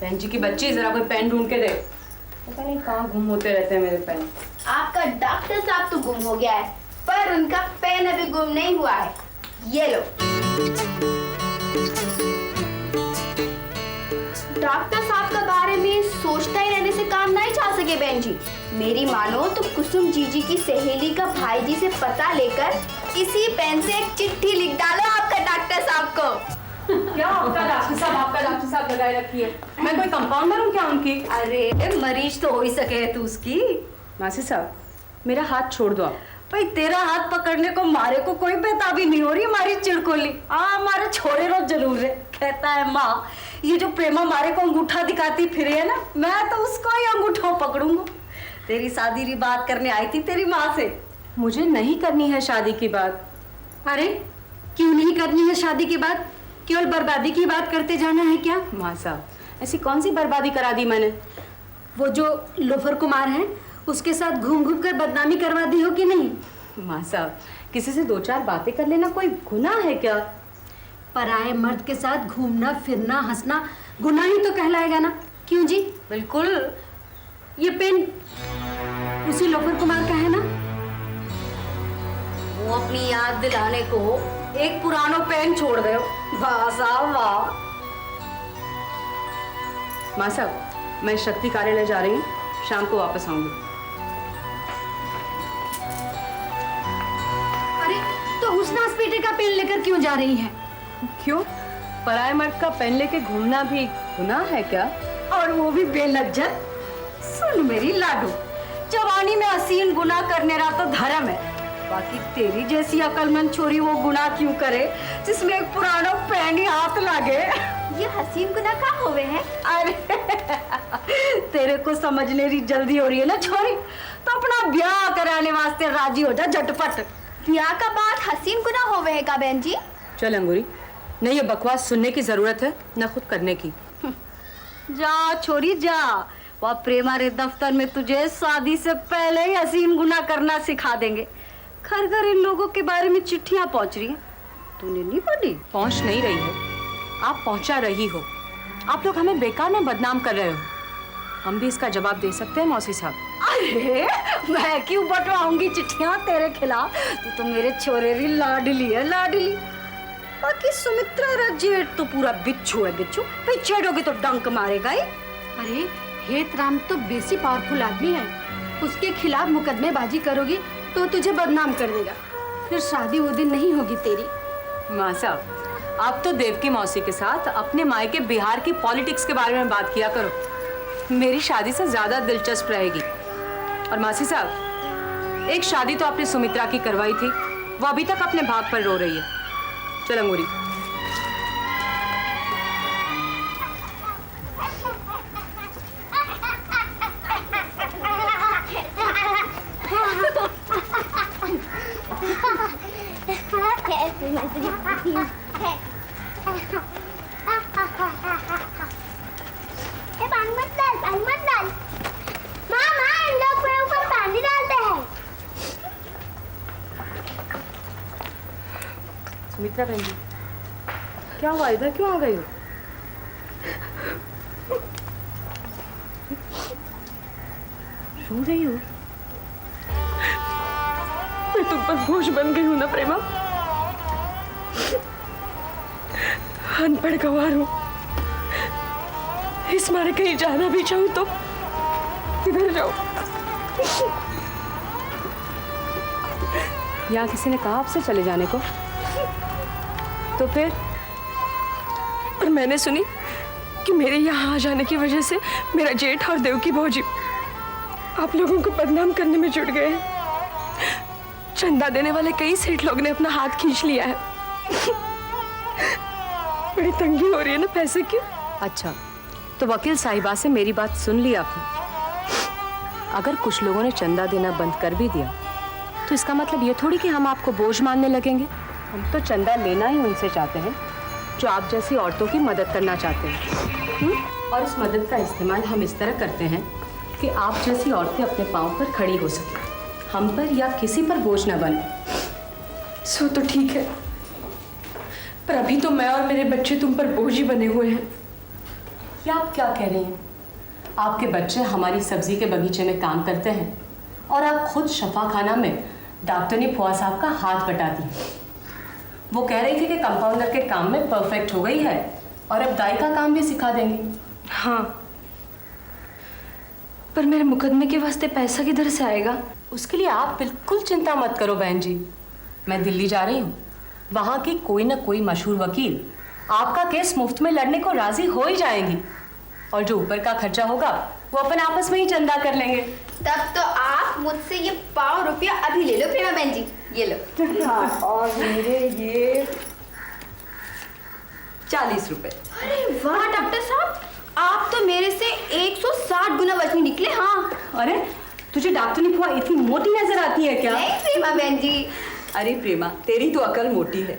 बहन जी की बच्ची, जरा कोई पेन ढूंढ के दे। पता नहीं कहाँ गुम होते रहते हैं मेरे पेन। आपका डॉक्टर साहब तो गुम हो गया है, पर उनका पेन अभी गुम नहीं हुआ है। ये लो। डॉक्टर साहब के बारे में सोचता ही रहने से काम नहीं चल सके बहन जी। मेरी मानो तो कुसुम जीजी की सहेली का भाई जी से पता लेकर इसी पेन से एक चिट्ठी लिख डालो आपका डॉक्टर साहब को। क्या आपका डॉक्टर साहब लगाए रखी है? मैं कोई कंपाउंडर हूँ क्या उनकी? अरे मरीज तो हो ही सके है तू उसकी। मासी साहब, मेरा हाथ छोड़ दो आप। भाई तेरा हाथ पकड़ने को मारे को कोई बेताबी नहीं हो रही हमारी चिड़कोली। हमारे छोड़े रो जरूर है। कहता है माँ, ये जो प्रेमा मारे को अंगूठा दिखाती फिरे है ना, मैं तो उसको ही अंगूठा पकड़ूंगा। तेरी शादी की बात करने आई थी तेरी माँ से। मुझे नहीं करनी है शादी की बात। अरे क्यों नहीं करनी है शादी की बात? केवल बर्बादी की बात करते जाना है क्या? माँ साहब, ऐसी कौन सी बर्बादी करा दी मैंने? वो जो लोफर कुमार है उसके साथ घूम घूम कर बदनामी करवा दी हो कि नहीं? माँ साहब, किसी से दो चार बातें कर लेना कोई गुनाह है क्या? पराये मर्द के साथ घूमना फिरना हंसना गुनाह ही तो कहलाएगा ना। क्यों जी? बिल्कुल। ये पेन उसी लोफर कुमार का है ना? वो अपनी याद दिलाने को एक पुराना पेन छोड़ दे। वाह साहब वाह। माँ साहब, मैं शक्ति कार्यालय जा रही हूँ, शाम को वापस आऊंगी। अरे तो हुस्ना हॉस्पिटल का पेन लेकर क्यों जा रही है? क्यों? पराये मर्द का पेन लेके घूमना भी गुनाह है क्या? और वो भी बेलज्जत? सुन मेरी लाडू, जवानी में हसीन गुनाह करने रहा तो धर्म है, बाकी तेरी जैसी अकलमंद छोरी वो गुनाह क्यों करे जिसमें एक पुराना पेन ही हाथ लागे। ये हसीन गुनाह कहाँ हुए हैं? अरे तेरे को समझने की जल्दी हो रही है ना छोरी, तो अपना ब्याह कराने वास्ते राजी हो जा झटपट। ब्याह का बात हसीन गुनाह हुए हैं का बहन जी? चल अंगूरी, न ये बकवास सुनने की जरूरत है न खुद करने की। जा छोरी जा, वह प्रेमा रे दफ्तर में तुझे शादी से पहले ही हसीन गुनाह करना सिखा देंगे। घर घर इन लोगों के बारे में चिट्ठियां पहुंच रही हैं, तूने नहीं पढ़ी? पहुंच नहीं रही है, आप पहुंचा रही हो। आप लोग हमें बेकार में बदनाम कर रहे हो। हम भी इसका जवाब दे सकते हैं मौसी साहब। अरे मैं क्यों बटवाऊंगी चिट्ठियां तेरे खिलाफ? तू तो मेरे छोरे की लाडली है, लाडली। बाकी सुमित्रा रजेट तो पूरा बिच्छू है, बिच्छू। भाई छेड़ोगे तो डंक मारेगा ही। अरे हेतराम तो बेसी पावरफुल आदमी है, उसके खिलाफ मुकदमेबाजी करोगी तो तुझे बदनाम कर देगा, फिर शादी वो दिन नहीं होगी तेरी। माँ साहब, आप तो देवकी मौसी के साथ अपने मायके बिहार की पॉलिटिक्स के बारे में बात किया करो, मेरी शादी से ज्यादा दिलचस्प रहेगी। और मासी साहब, एक शादी तो आपने सुमित्रा की करवाई थी, वो अभी तक अपने भाग पर रो रही है। चल अंगूरी। सुमित्रा बहन जी, क्या हुआ? इधर क्यों आ गई हो? रो रही हो? मैं तुम पर बोझ बन गई हूं ना प्रेमा। अनपढ़ गंवार हूं, इस मारे कहीं जाना भी चाहूं तो किधर जाऊं? यहाँ किसी ने कहा आपसे चले जाने को? तो फिर? और मैंने सुनी कि मेरे यहाँ आ जाने की वजह से मेरा जेठ और देवकी भौजी आप लोगों को बदनाम करने में जुट गए हैं। चंदा देने वाले कई सेठ लोग ने अपना हाथ खींच लिया है। बड़ी तंगी हो रही है ना पैसे की। अच्छा, तो वकील साहिबा से मेरी बात सुन ली आपने? अगर कुछ लोगों ने चंदा देना बंद कर भी दिया तो इसका मतलब ये थोड़ी कि हम आपको बोझ मानने लगेंगे। हम तो चंदा लेना ही उनसे चाहते हैं जो आप जैसी औरतों की मदद करना चाहते हैं। और इस मदद का इस्तेमाल हम इस तरह करते हैं कि आप जैसी औरतें अपने पाँव पर खड़ी हो सकें, हम पर या किसी पर बोझ न बने। सो तो ठीक है, पर अभी तो मैं और मेरे बच्चे तुम पर बोझ ही बने हुए हैं। ये आप क्या कह रही हैं? आपके बच्चे हमारी सब्जी के बगीचे में काम करते हैं और आप खुद शफा खाना में डॉक्टरनी फुआ साहब का हाथ बटा दी। वो कह रही थी कि कंपाउंडर के काम में परफेक्ट हो गई है और अब दाई का काम भी सिखा देंगी। हाँ, पर मेरे मुकदमे के वास्ते पैसा किधर से आएगा? उसके लिए आप बिल्कुल चिंता मत करो बहन जी। मैं दिल्ली जा रही हूँ, वहाँ की कोई ना कोई मशहूर वकील आपका केस मुफ्त में लड़ने को राजी हो ही जाएंगी और जो ऊपर का खर्चा होगा वो अपन आपस में ही चंदा कर लेंगे। तब तो आप मुझसे ये 100 रुपया अभी ले लो प्रेमा बहन जी, ये लो। और मेरे ये 40 रुपए। अरे वाह डॉक्टर साहब, आप तो मेरे से 160 गुना वजनी निकले। हाँ। अरे तुझे डॉक्टरनी फुआ इतनी मोटी नजर आती है क्या? नहीं प्रेमा बहन जी। अरे प्रेमा, तेरी तो अकल मोटी है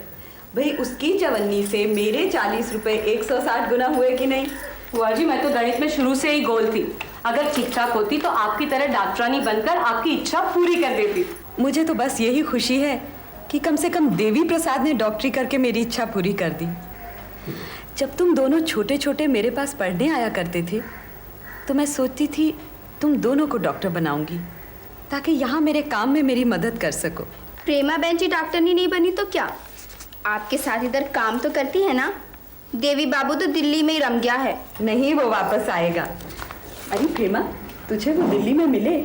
भाई। उसकी चवन्नी से मेरे 40 रुपए 160 गुना हुए कि नहीं? फुआ जी, मैं तो गणित में शुरू से ही गोल थी। अगर ठीक ठाक होती तो आपकी तरह डॉक्टरानी बनकर आपकी इच्छा पूरी कर देती। मुझे तो बस यही खुशी है कि कम से कम देवी प्रसाद ने डॉक्टरी करके मेरी इच्छा पूरी कर दी। जब तुम दोनों छोटे छोटे मेरे पास पढ़ने आया करते थे तो मैं सोचती थी तुम दोनों को डॉक्टर बनाऊंगी ताकि यहाँ मेरे काम में मेरी मदद कर सको। प्रेमा बहन जी डॉक्टरनी नहीं बनी तो क्या, आपके साथ इधर काम तो करती है ना। देवी बाबू तो दिल्ली में ही रम गया है। नहीं, वो वापस आएगा। अरे प्रेमा, तुझे वो दिल्ली में मिले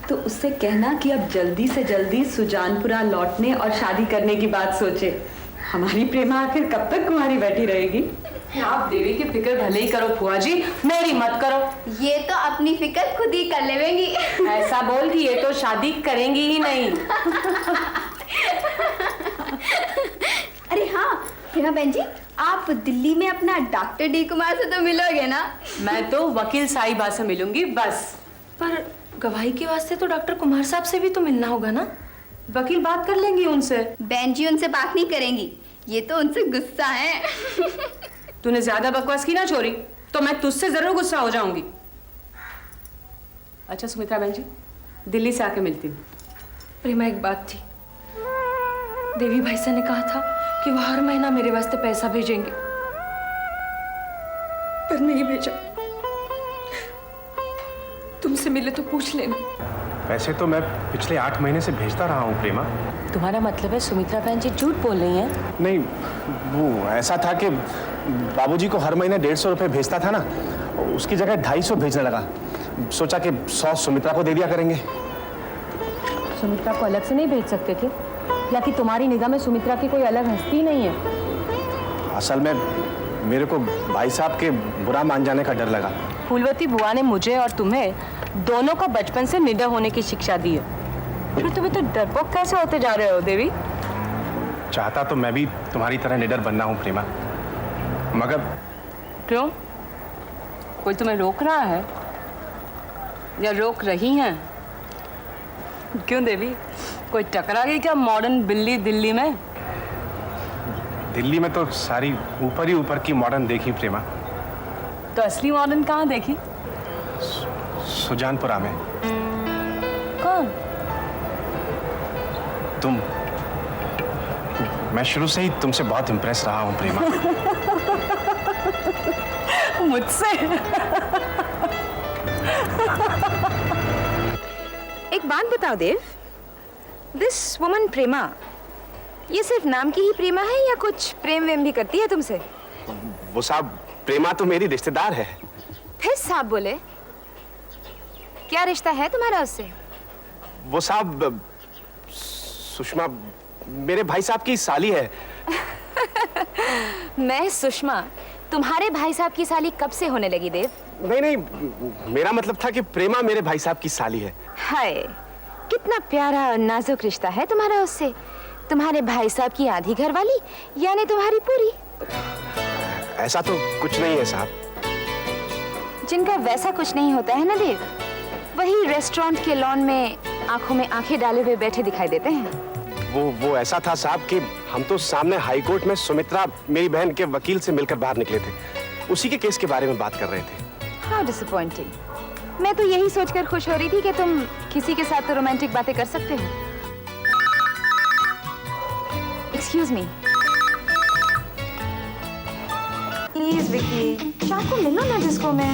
तो उससे कहना कि अब जल्दी से जल्दी सुजानपुरा लौटने और शादी करने की बात सोचे। हमारी प्रेमा आखिर कब तक कुंवारी बैठी रहेगी? आप देवी की फिक्र भले ही करो फुआ जी, मेरी मत करो। ये तो अपनी फिक्र खुद ही कर लेंगी। ऐसा बोल कि ये तो शादी करेंगी ही नहीं। अरे हाँ प्रेमा बहन जी, आप दिल्ली में अपना डॉक्टर डी कुमार से तो मिलोगे ना? मैं तो वकील साहिबा से मिलूंगी बस। पर गवाही के वास्ते तो डॉक्टर कुमार साहब से भी तो मिलना होगा ना? वकील बात कर लेंगी उनसे। बहन जी उनसे बात नहीं करेंगी, ये तो उनसे गुस्सा है। तूने ज्यादा बकवास की ना चोरी तो मैं तुझसे जरूर गुस्सा हो जाऊंगी। अच्छा सुमित्रा बहन जी, दिल्ली से आके मिलती हूँ। प्रेमा, एक बात थी। देवी भाई से ने कहा था कि वो हर महीना मेरे वास्ते पैसा भेजेंगे, पर नहीं भेजा। तुमसे मिले तो पूछ लेना। वैसे तो मैं पिछले 8 महीने से भेजता रहा हूँ प्रेमा। तुम्हारा मतलब है सुमित्रा बहन जी झूठ बोल रही हैं? नहीं, वो ऐसा था कि बाबूजी को हर महीने 150 रुपये भेजता था ना, उसकी जगह 250 भेजने लगा। सोचा कि 100 सुमित्रा को दे दिया करेंगे। सुमित्रा को अलग से नहीं भेज सकते थे, या कि तुम्हारी निगाह में सुमित्रा की कोई अलग हस्ती नहीं है? असल में मेरे को भाई साहब के बुरा मान जाने का डर लगा। फूलवती बुआ ने मुझे और तुम्हें दोनों को बचपन से निडर होने की शिक्षा दी है, फिर तुम्हें तो डरपोक कैसे होते जा रहे हो देवी? चाहता तो मैं भी तुम्हारी तरह निडर बनना हूँ प्रेमा, मगर क्यों? कोई तुम्हें रोक रहा है या रोक रही हैं? क्यों देवी, कोई टकरा गई क्या मॉडर्न बिल्ली दिल्ली में? दिल्ली में तो सारी ऊपर ही ऊपर की मॉडर्न देखी प्रेमा। तो असली मॉडर्न कहाँ देखी? सुजानपुरा में। कौन? तुम। मैं शुरू से ही तुमसे बहुत इम्प्रेस रहा हूँ प्रेमा। मुझसे? एक बात बताओ देव, दिस वुमन प्रेमा, ये सिर्फ नाम की ही प्रेमा है या कुछ प्रेम वेम भी करती है तुमसे? वो साहब, प्रेमा तो मेरी रिश्तेदार है। फिर साहब बोले, क्या रिश्ता है तुम्हारा उससे? वो साहब, सुषमा मेरे भाई साहब की साली है। मैं सुषमा तुम्हारे भाई साहब की साली कब से होने लगी देव? नहीं नहीं, मेरा मतलब था कि प्रेमा मेरे भाई साहब की साली है। हाय, कितना प्यारा और नाजुक रिश्ता है तुम्हारा उससे। तुम्हारे भाई साहब की आधी घरवाली यानी तुम्हारी पूरी। ऐसा तो कुछ नहीं है साहब। जिनका वैसा कुछ नहीं होता है ना देव, वही रेस्टोरेंट के लॉन में आंखों में आंखें डाले हुए बैठे दिखाई देते हैं। वो ऐसा था साहब कि हम तो सामने हाई कोर्ट में सुमित्रा मेरी बहन के वकील से मिलकर बाहर निकले थे, उसी के केस के बारे में बात कर रहे थे। How disappointing. मैं तो यही सोचकर खुश हो रही थी कि तुम किसी के साथ तो रोमांटिक बातें कर सकते हो। Excuse me. प्लीज विकी, चाकू को मिलो ना जिसको मैं।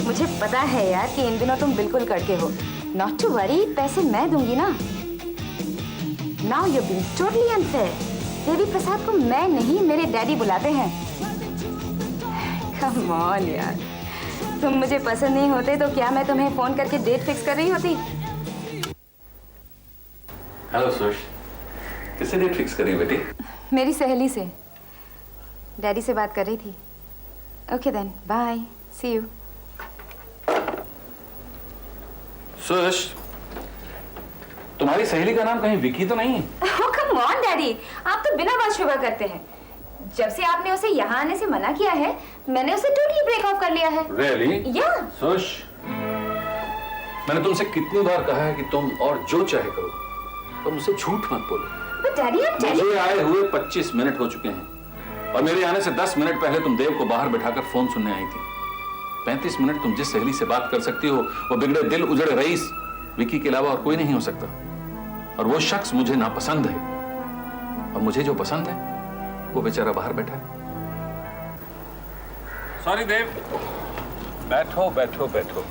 मुझे पता है यार कि इन दिनों तुम बिल्कुल करके हो। नॉट टू वरी, पैसे मैं दूंगी ना। Now you being totally unfair. Devi Prasad को मैं नहीं, मेरे डैडी बुलाते हैं। कम ऑन यार, तुम मुझे पसंद नहीं होते तो क्या मैं तुम्हें फोन करके डेट फिक्स कर रही होती? हेलो सुश, किससे डेट फिक्स करी बेटी? मेरी सहेली से। डैडी से बात कर रही थी। Okay then, bye, see you. Sush, तुम्हारी सहेली का नाम कहीं विकी तो नहीं? ओह कम ऑन डैडी, आप तो बिना बात शुबा करते हैं। जब से आपने उसे यहाँ आने से मना किया है, मैंने उसे टोटली ब्रेक ऑफ कर लिया है। Really? या सुश, मैंने तुमसे कितनी बार कहा है कि तुम और जो चाहे करो, तुम मुझसे झूठ मत बोलो। बट डैडी आप मुझे आए हुए 25 मिनट हो चुके हैं और मेरे आने से 10 मिनट पहले तुम देव को बाहर बिठाकर फोन सुनने आई थी। 35 मिनट तुम जिस सहेली से बात कर सकती हो, वो बिगड़े दिल उजड़े रईस विकी के अलावा और कोई नहीं हो सकता। और वो शख्स मुझे नापसंद है, और मुझे जो पसंद है वो बेचारा बाहर बैठा है। सॉरी देव, बैठो बैठो बैठो।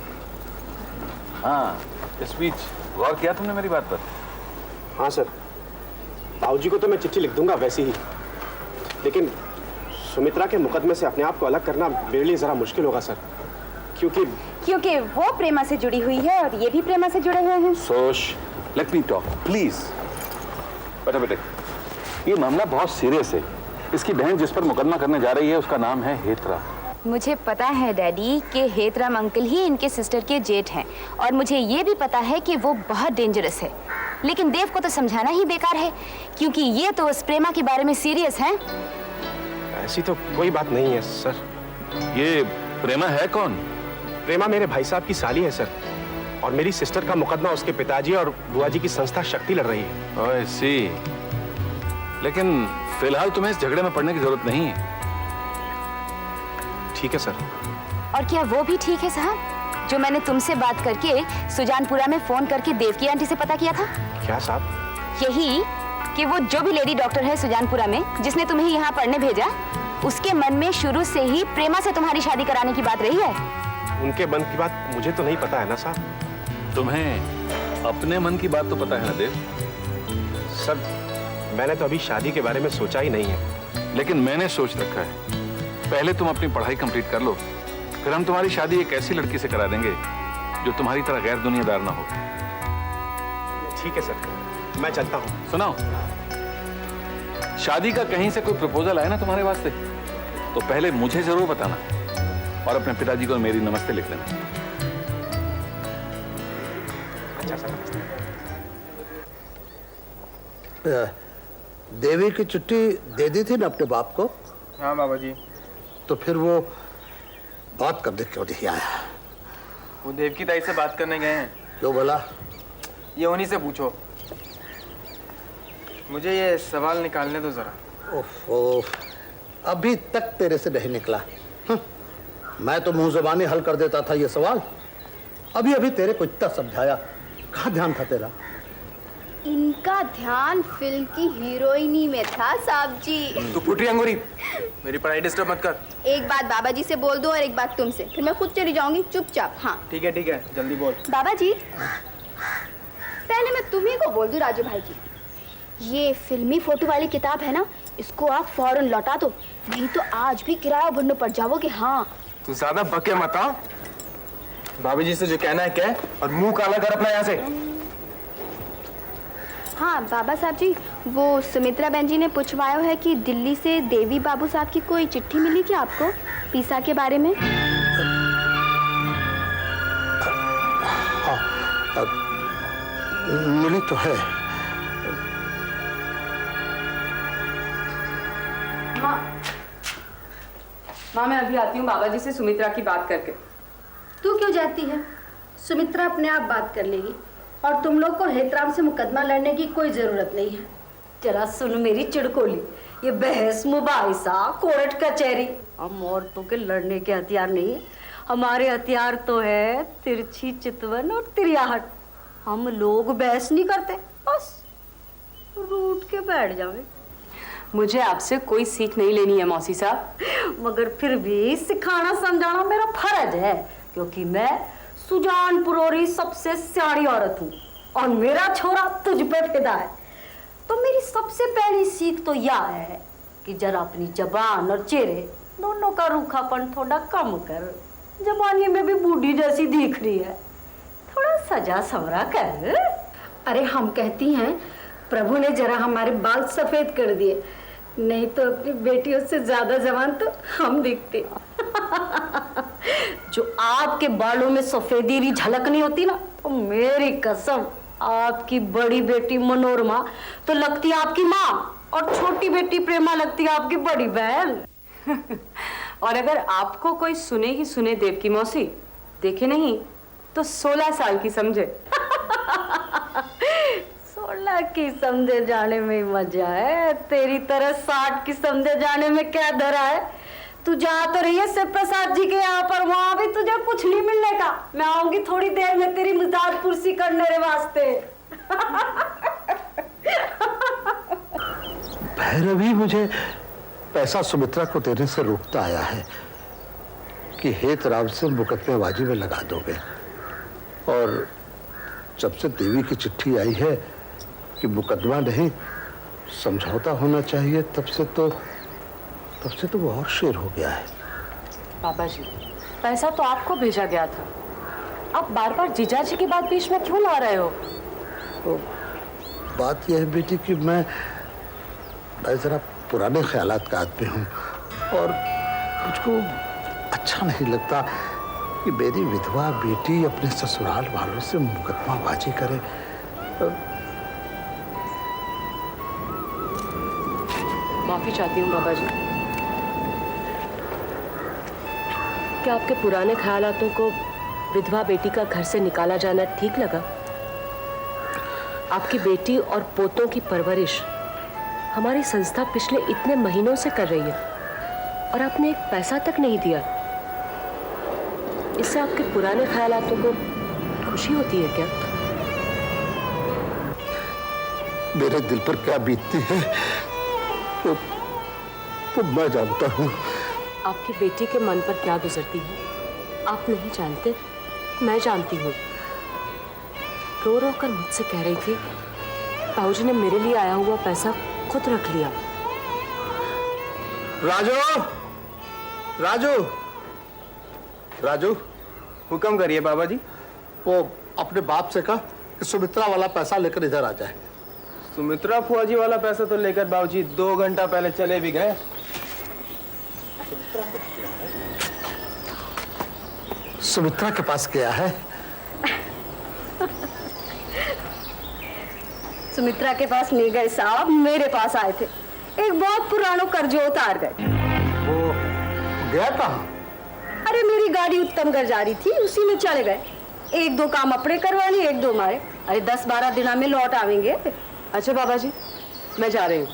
हाँ, इस बीच गौर किया तुमने मेरी बात पर? हाँ सर, बाबूजी को तो मैं चिट्ठी लिख दूंगा वैसे ही, लेकिन सुमित्रा के मुकदमे से अपने आप को अलग करना मेरे लिए जरा मुश्किल होगा सर, क्योंकि वो प्रेमा से जुड़ी हुई है और ये भी प्रेमा से जुड़े हुए हैं। सोश, लेट मी टॉक प्लीज। बेटा बेटे, ये मामला बहुत सीरियस है। इसकी बहन जिस पर मुकदमा करने जा रही है उसका नाम है हेत्रा। मुझे पता है डैडी कि हेतराम अंकल ही इनके सिस्टर के जेठ हैं, और मुझे ये भी पता है कि वो बहुत डेंजरस है। लेकिन देव को तो समझाना ही बेकार है, क्योंकि ये तो उस प्रेमा के बारे में सीरियस है। ऐसी तो कोई बात नहीं है सर। ये प्रेमा है कौन? प्रेमा मेरे भाई साहब की साली है सर, और मेरी सिस्टर का मुकदमा उसके पिताजी और बुआ जी की संस्था शक्ति लड़ रही है। ओह सी, लेकिन फिलहाल तुम्हें इस झगड़े में पड़ने की जरूरत नहीं है। ठीक है सर। और क्या वो भी ठीक है साहब, जो मैंने तुमसे बात करके सुजानपुरा में फोन करके देवकी आंटी से पता किया था? क्या साहब? यही कि वो जो भी लेडी डॉक्टर है सुजानपुरा में, जिसने तुम्हें यहाँ पढ़ने भेजा, उसके मन में शुरू से ही प्रेमा से तुम्हारी शादी कराने की बात रही है। उनके मन की बात मुझे तो नहीं पता है ना साहब। तुम्हें अपने मन की बात तो पता है ना देव? सर, मैंने तो अभी शादी के बारे में सोचा ही नहीं है। लेकिन मैंने सोच रखा है। पहले तुम अपनी पढ़ाई कंप्लीट कर लो, फिर हम तुम्हारी शादी एक ऐसी लड़की से करा देंगे जो तुम्हारी तरह गैर दुनियादार ना हो। ठीक है सर, मैं चलता हूँ। सुनाओ, शादी का कहीं से कोई प्रपोजल आया ना तुम्हारे वास्ते, तो पहले मुझे जरूर बताना और अपने पिताजी को मेरी नमस्ते लिख लेना। अच्छा सर। देवी की चिट्ठी दे दी थी ना अपने बाप को? हाँ बाबा जी। तो फिर वो बात करने क्यों नहीं आया? वो देवकी ताई से बात करने गए हैं। जो बोला? ये उन्हीं से पूछो। मुझे ये सवाल निकालने दो जरा। ओहो, अभी तक तेरे से नहीं निकला। मैं तो मुंह ज़बानी हल कर देता था ये सवाल। अभी अभी तेरे को इतना समझाया, कहाँ ध्यान था तेरा? इनका ध्यान फिल्म की हीरोइनी में था साहब जी। तू फुटरी अंगूरी, मेरी पढ़ाई डिस्टर्ब मत कर। एक बात बाबा जी से बोल दो और एक बात तुमसे, फिर मैं खुद चली जाऊंगी चुपचाप। हाँ ठीक है जल्दी बोल। बाबा जी, पहले मैं तुम्ही को बोल दूं राजू भाई जी, ये फिल्मी फोटो वाली किताब है ना, इसको आप फौरन लौटा दो, नहीं तो आज भी किराया भरने पड़ जाओगे। हाँ तू ज्यादा बके मत आ। बाबा जी से जो कहना है कह और मुंह काला कर अपना यहाँ से। हाँ बाबा साहब जी, वो सुमित्रा बहन जी ने पूछवाया है कि दिल्ली से देवी बाबू साहब की कोई चिट्ठी मिली क्या आपको पीसा के बारे में? मिली तो है। माँ मैं अभी आती हूँ बाबा जी से सुमित्रा की बात करके। तू क्यों जाती है? सुमित्रा अपने आप बात कर लेगी, और तुम लोग को हेतराम से मुकदमा लड़ने की कोई जरूरत नहीं है। जरा सुन मेरी चिड़कोली, ये बहस मुबाहिसा कोर्ट कचहरी हम औरतों के लड़ने के हथियार नहीं है। हमारे हथियार तो है तिरछी चितवन और तिरियाहट। हम लोग बहस नहीं करते, बस रूठ के बैठ जावे। मुझे आपसे कोई सीख नहीं लेनी है मौसी साहब। मगर फिर भी सिखाना समझाना मेरा फर्ज है, क्योंकि मैं सुजानपुर और सबसे सियाणी औरत हूँ और मेरा छोरा तुझ पे फिदा है। तो मेरी सबसे पहली सीख तो यह है कि जरा अपनी जबान और चेहरे दोनों का रूखापन थोड़ा कम कर। जवानी में भी बूढ़ी जैसी दिख रही है, थोड़ा सजा संवरा कर। अरे हम कहती हैं प्रभु ने जरा हमारे बाल सफेद कर दिए, नहीं तो अपनी बेटियों से ज्यादा जवान तो हम दिखते। जो आपके बालों में सफेदी झलक नहीं होती ना, तो मेरी कसम आपकी बड़ी बेटी मनोरमा तो लगती है आपकी माँ, और छोटी बेटी प्रेमा लगती है आपकी बड़ी बहन। और अगर आपको कोई सुने ही सुने देव की मौसी, देखे नहीं तो 16 साल की समझे। 16 की समझे जाने में ही मजा है, तेरी तरह 60 की समझे जाने में क्या धरा है। तू जा तो रही है शिव प्रसाद जी के यहाँ पर, वहां भी तुझे कुछ नहीं मिलने का। मैं आऊंगी थोड़ी देर में तेरी मिजाज पुरसी करने रे वास्ते। भैरवी मुझे पैसा सुमित्रा को देने से रोकता आया है कि हेत राव से मुकदमेबाजी में लगा दोगे, और जब से देवी की चिट्ठी आई है कि मुकदमा नहीं समझौता होना चाहिए, तब से तो वो और शेर हो गया है। पापा जी, पैसा तो आपको भेजा गया था, आप बार बार जीजा जी की बात बीच में क्यों ला रहे हो? तो बात यह है बेटी कि मैं जरा पुराने ख्यालात का आदमी हूँ, और मुझको अच्छा नहीं लगता कि मेरी विधवा बेटी अपने ससुराल वालों से मुकदमाबाजी करे। माफी चाहती हूँ बाबा जी। क्या आपके पुराने ख्यालातों को विधवा बेटी का घर से निकाला जाना ठीक लगा? आपकी बेटी और पोतों की परवरिश हमारी संस्था पिछले इतने महीनों से कर रही है, और आपने एक पैसा तक नहीं दिया। इससे आपके पुराने ख्यालातों को खुशी होती है क्या? मेरे दिल पर क्या बीतती है तो मैं जानता हूँ। आपकी बेटी के मन पर क्या गुजरती है आप नहीं जानते, मैं जानती हूँ। रो रो कर मुझसे कह रही थी, ताऊजी ने मेरे लिए आया हुआ पैसा खुद रख लिया। राजू, राजू, राजू, हुक्म करिए बाबा जी। वो अपने बाप से कहा कि सुमित्रा वाला पैसा लेकर इधर आ जाए। सुमित्रा फुआ जी वाला पैसा तो लेकर बाबूजी 2 घंटा पहले चले भी गए। सुमित्रा के पास गया है? सुमित्रा के पास नहीं गए साहब, मेरे पास आए थे। एक बहुत पुराना कर्जो उतार गए। वो गया कहाँ? अरे मेरी गाड़ी उत्तमगढ़ जा रही थी, उसी में चले गए। 1-2 काम अपने करवा लिए, 1-2 हमारे। अरे 10-12 दिन में लौट आवेंगे। अच्छा बाबा जी, मैं जा रही हूँ।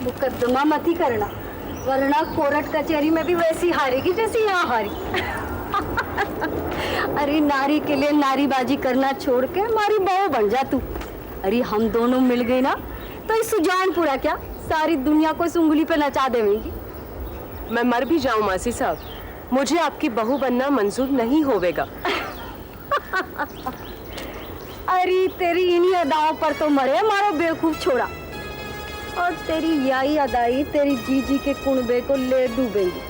मुकदमा मत ही करना, वरना कोर्ट कचहरी में भी वैसी हारेगी जैसी यहाँ हारी। अरे नारी के लिए नारीबाजी करना छोड़ के हमारी बहू बन जा तू। अरे हम दोनों मिल गए ना तो इस सुजानपुरा क्या सारी दुनिया को इस उंगली पे नचा देंगी। मैं मर भी जाऊं मासी साहब, मुझे आपकी बहू बनना मंजूर नहीं होवेगा। अरे तेरी इन्हीं अदाओं पर तो मरे हमारा बेवकूफ छोड़ा, और तेरी यही अदाई तेरी जीजी के कुनबे को ले डूबेगी।